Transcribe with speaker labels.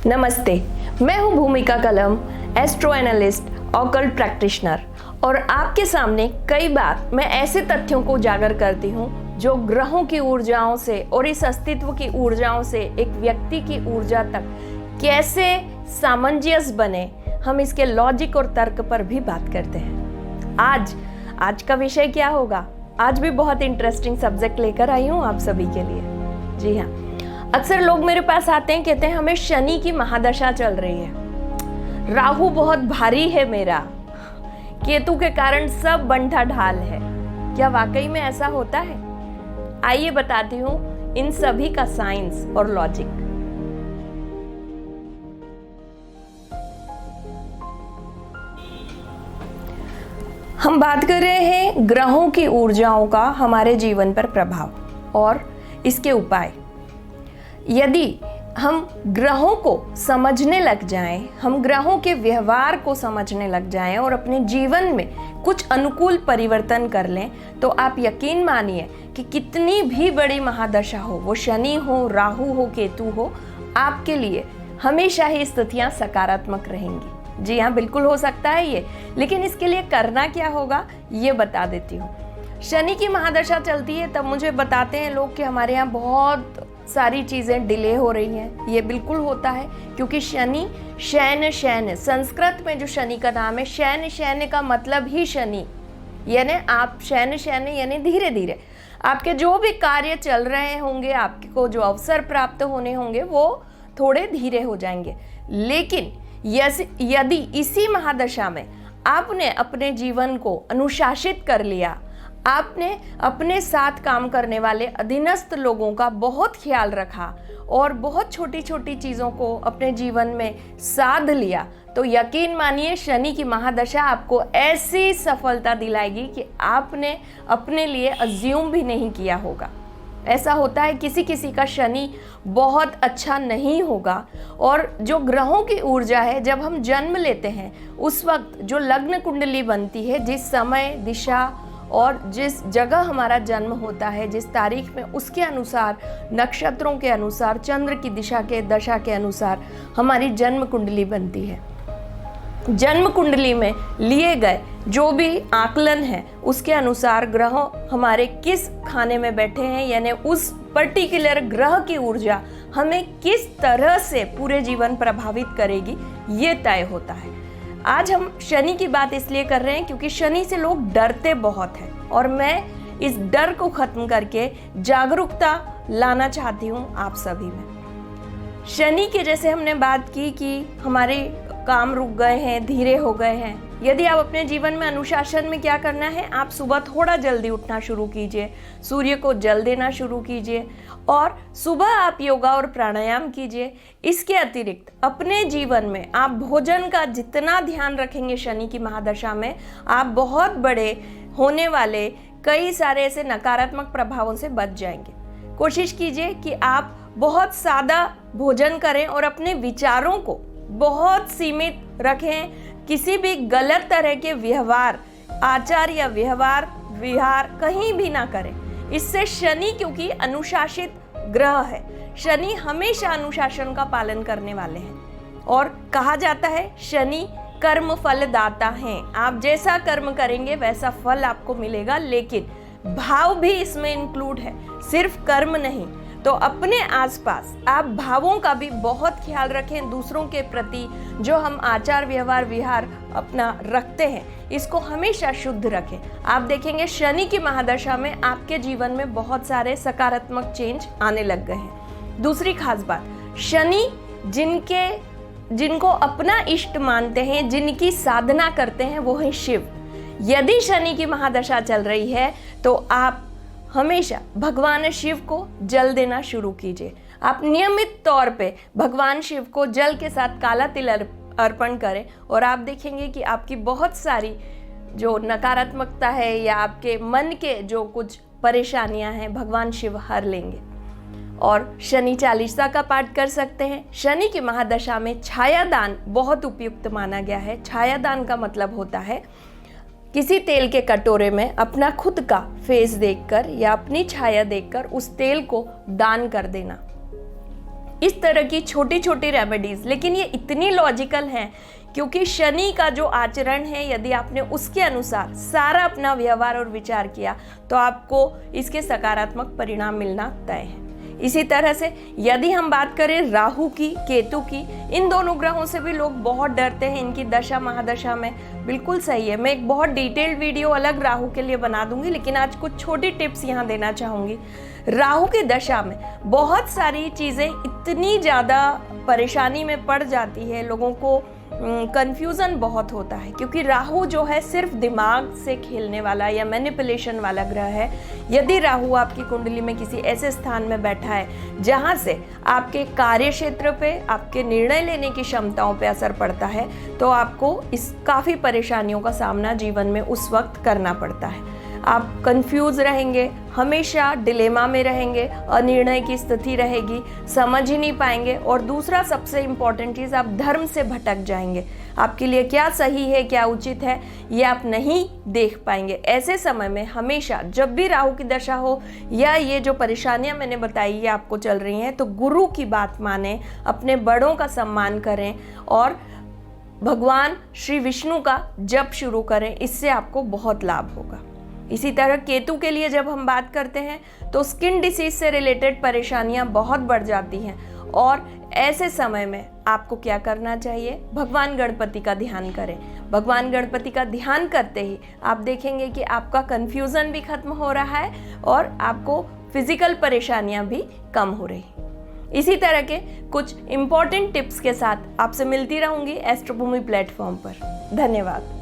Speaker 1: नमस्ते, मैं हूं भूमिका कलम, एस्ट्रो एनालिस्ट, ऑकल्ट प्रैक्टिशनर। और आपके सामने कई बार मैं ऐसे तथ्यों को उजागर करती हूं जो ग्रहों की ऊर्जाओं से और इस अस्तित्व की ऊर्जाओं से एक व्यक्ति की ऊर्जा तक कैसे सामंजस्य बने, हम इसके लॉजिक और तर्क पर भी बात करते हैं। आज का विषय क्या होगा? आज भी बहुत इंटरेस्टिंग सब्जेक्ट लेकर आई हूं आप सभी के लिए। जी हाँ, अक्सर लोग मेरे पास आते हैं, कहते हैं हमें शनि की महादशा चल रही है, राहु बहुत भारी है मेरा, केतु के कारण सब बंठा ढाल है। क्या वाकई में ऐसा होता है? आइए बताती हूँ इन सभी का साइंस और लॉजिक। हम बात कर रहे हैं ग्रहों की ऊर्जाओं का हमारे जीवन पर प्रभाव और इसके उपाय। यदि हम ग्रहों को समझने लग जाएं, हम ग्रहों के व्यवहार को समझने लग जाएं और अपने जीवन में कुछ अनुकूल परिवर्तन कर लें, तो आप यकीन मानिए कि कितनी भी बड़ी महादशा हो, वो शनि हो, राहु हो, केतु हो, आपके लिए हमेशा ही स्थितियां सकारात्मक रहेंगी। जी हाँ, बिल्कुल हो सकता है ये, लेकिन इसके लिए करना क्या होगा ये बता देती हूँ। शनि की महादशा चलती है तब मुझे बताते हैं लोग कि हमारे यहाँ बहुत सारी चीज़ें डिले हो रही हैं। ये बिल्कुल होता है क्योंकि शनि शैन, संस्कृत में जो शनि का नाम है, शैन का मतलब ही शनि, यानी आप शैन यानी धीरे धीरे आपके जो भी कार्य चल रहे होंगे, आपको जो अवसर प्राप्त होने होंगे वो थोड़े धीरे हो जाएंगे। लेकिन यदि इसी महादशा में आपने अपने जीवन को अनुशासित कर लिया, आपने अपने साथ काम करने वाले अधीनस्थ लोगों का बहुत ख्याल रखा और बहुत छोटी छोटी चीज़ों को अपने जीवन में साध लिया, तो यकीन मानिए शनि की महादशा आपको ऐसी सफलता दिलाएगी कि आपने अपने लिए अज्यूम भी नहीं किया होगा। ऐसा होता है किसी किसी का शनि बहुत अच्छा नहीं होगा, और जो ग्रहों की ऊर्जा है, जब हम जन्म लेते हैं उस वक्त जो लग्न कुंडली बनती है, जिस समय, दिशा और जिस जगह हमारा जन्म होता है, जिस तारीख में, उसके अनुसार, नक्षत्रों के अनुसार, चंद्र की दिशा के दशा के अनुसार हमारी जन्म कुंडली बनती है। जन्म कुंडली में लिए गए जो भी आकलन है उसके अनुसार ग्रह हमारे किस खाने में बैठे हैं, यानी उस पर्टिकुलर ग्रह की ऊर्जा हमें किस तरह से पूरे जीवन प्रभावित करेगी, ये तय होता है। आज हम शनि की बात इसलिए कर रहे हैं क्योंकि शनि से लोग डरते बहुत हैं, और मैं इस डर को खत्म करके जागरूकता लाना चाहती हूँ आप सभी में। शनि की जैसे हमने बात की कि हमारे काम रुक गए हैं, धीरे हो गए हैं। यदि आप अपने जीवन में अनुशासन में क्या करना है, आप सुबह थोड़ा जल्दी उठना शुरू कीजिए, सूर्य को जल देना शुरू कीजिए और सुबह आप योगा और प्राणायाम कीजिए। इसके अतिरिक्त अपने जीवन में आप भोजन का जितना ध्यान रखेंगे शनि की महादशा में, आप बहुत बड़े होने वाले कई सारे ऐसे नकारात्मक प्रभावों से बच जाएंगे। कोशिश कीजिए कि आप बहुत सादा भोजन करें और अपने विचारों को बहुत सीमित रखें। किसी भी गलत तरह के व्यवहार, आचार या विहार कहीं भी ना करें। इससे शनि, क्योंकि अनुशासित ग्रह है, शनि हमेशा अनुशासन का पालन करने वाले हैं, और कहा जाता है शनि कर्म फल दाता हैं। आप जैसा कर्म करेंगे वैसा फल आपको मिलेगा, लेकिन भाव भी इसमें इंक्लूड है, सिर्फ कर्म नहीं। तो अपने आसपास आप भावों का भी बहुत ख्याल रखें। दूसरों के प्रति जो हम आचार व्यवहार विहार अपना रखते हैं, इसको हमेशा शुद्ध रखें। आप देखेंगे शनि की महादशा में आपके जीवन में बहुत सारे सकारात्मक चेंज आने लग गए हैं। दूसरी खास बात, शनि जिनको अपना इष्ट मानते हैं, जिनकी साधना करते हैं, वो है शिव। यदि शनि की महादशा चल रही है तो आप हमेशा भगवान शिव को जल देना शुरू कीजिए। आप नियमित तौर पे भगवान शिव को जल के साथ काला तिल अर्पण करें, और आप देखेंगे कि आपकी बहुत सारी जो नकारात्मकता है या आपके मन के जो कुछ परेशानियां हैं, भगवान शिव हर लेंगे। और शनि चालीसा का पाठ कर सकते हैं। शनि की महादशा में छायादान बहुत उपयुक्त माना गया है। छायादान का मतलब होता है किसी तेल के कटोरे में अपना खुद का फेस देखकर या अपनी छाया देखकर उस तेल को दान कर देना। इस तरह की छोटी छोटी रेमेडीज, लेकिन ये इतनी लॉजिकल हैं क्योंकि शनि का जो आचरण है, यदि आपने उसके अनुसार सारा अपना व्यवहार और विचार किया तो आपको इसके सकारात्मक परिणाम मिलना तय है। इसी तरह से यदि हम बात करें राहु की, केतु की, इन दोनों ग्रहों से भी लोग बहुत डरते हैं इनकी दशा महादशा में। बिल्कुल सही है, मैं एक बहुत डिटेल्ड वीडियो अलग राहु के लिए बना दूंगी, लेकिन आज कुछ छोटी टिप्स यहाँ देना चाहूँगी। राहु की दशा में बहुत सारी चीज़ें इतनी ज़्यादा परेशानी में पड़ जाती है, लोगों को कंफ्यूजन बहुत होता है, क्योंकि राहु जो है सिर्फ दिमाग से खेलने वाला या मैनिपुलेशन वाला ग्रह है। यदि राहु आपकी कुंडली में किसी ऐसे स्थान में बैठा है जहां से आपके कार्य क्षेत्र पे, आपके निर्णय लेने की क्षमताओं पे असर पड़ता है, तो आपको इस काफ़ी परेशानियों का सामना जीवन में उस वक्त करना पड़ता है। आप कंफ्यूज रहेंगे, हमेशा डिलेमा में रहेंगे, अनिर्णय की स्थिति रहेगी, समझ ही नहीं पाएंगे, और दूसरा सबसे इम्पॉर्टेंट चीज़, आप धर्म से भटक जाएंगे। आपके लिए क्या सही है, क्या उचित है, ये आप नहीं देख पाएंगे। ऐसे समय में हमेशा जब भी राहु की दशा हो या ये जो परेशानियां मैंने बताई ये आपको चल रही हैं, तो गुरु की बात माने, अपने बड़ों का सम्मान करें और भगवान श्री विष्णु का जप शुरू करें। इससे आपको बहुत लाभ होगा। इसी तरह केतु के लिए जब हम बात करते हैं तो स्किन डिसीज से रिलेटेड परेशानियां बहुत बढ़ जाती हैं, और ऐसे समय में आपको क्या करना चाहिए, भगवान गणपति का ध्यान करें। भगवान गणपति का ध्यान करते ही आप देखेंगे कि आपका कन्फ्यूज़न भी खत्म हो रहा है और आपको फिजिकल परेशानियां भी कम हो रही। इसी तरह के कुछ इम्पॉर्टेंट टिप्स के साथ आपसे मिलती रहूंगी एस्ट्रोभूमि प्लेटफॉर्म पर। धन्यवाद।